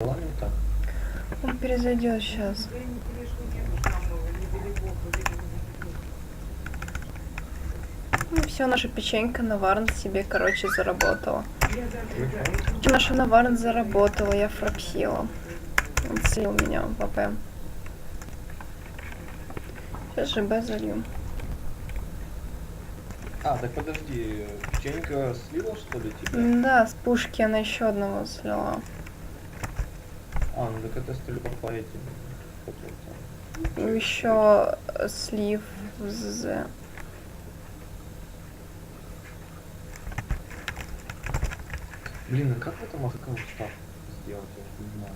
Ладно, так. Он перезайдет сейчас. Ну, все, наша печенька на Варн себе, короче, заработала. Наша на Варн заработала, я фрапсила. Он слил меня в АП. Сейчас ЖБ залью. А, так подожди, печенька слила, что ли, тебя? Да, с пушки она еще одного слила. А, ну так это стрельба по этим. Еще слив в ЗЗ. Блин, а как в этом аккаунт ставку сделать, я не понимаю.